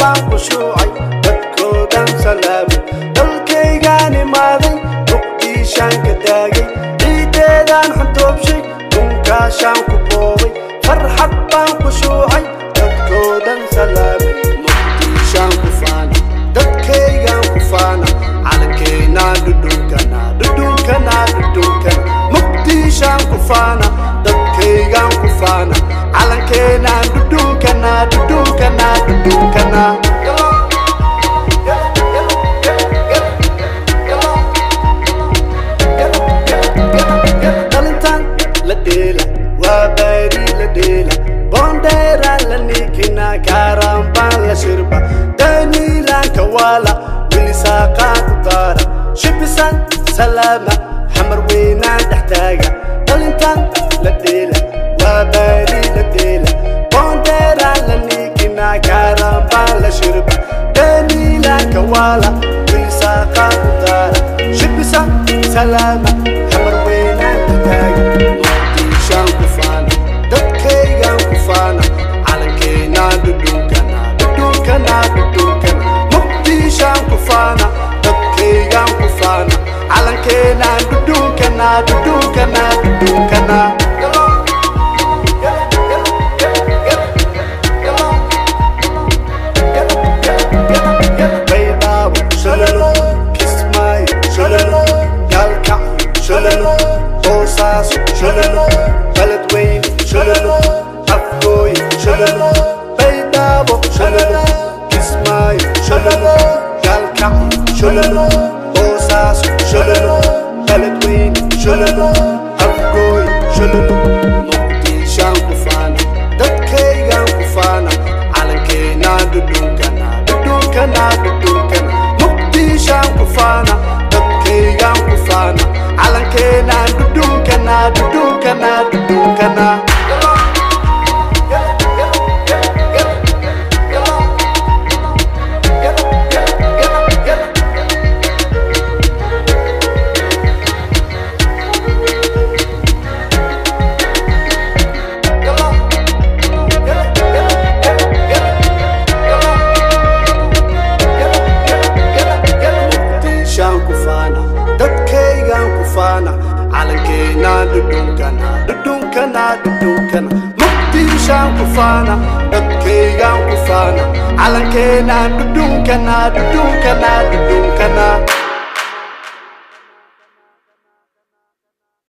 baan ku shuucay dadkoodan salaamay dalkaygaani maaday muqdishaan ka taagay ciideedaan xantoobshay dunkaashaan ku boobay farxad baan ku shuucay dadkoodan salaamay muqdishaan ku faana dadkaygaan ku faana calankeenaan dhudhunkana muqdishaan ku faana dadkaygaan ku faana calankeenaan dhudhunkana dhalintaan la dheela waa baari la dheela boondeeraan la niikina kaarambaan la shirba daniilaanka waala wilisaaqaan ku daara shibisan salaama xamar weynaan dhex taaga dhalintaan la dheela waa baari la dheela boondeeraan la niikina kaarambaan la shirba daniilaanka waala wilisaaqaan ku daara shibisan salaama xamar weynaan dhex taaga muqdishaan ku faana dadkaygaan ku faana calankeenaan dhudhunkana muqdishaan ku faana dadkaygaan ku faana calankeenaan dhudhunkana baydhabo shalalo kismaayo shalalo gaalkacyo shalalo boosaaso shalalo beledweyne shalalo afgooye shalalo baydhabo shalalo kismaayo shalalo gaalkacyo shalalo boosaaso shalalo beledweyne shalalo afgooye shalalo muqdishaan ku faana dadkaygaan ku faana calankeenaan dhudhunkana muqdishaan ku faana dadkaygaan ku faana calankeenaan dhudhunkana muqdishaan ku faana dadkaygaan ku faana calankeenaan dhudhunkana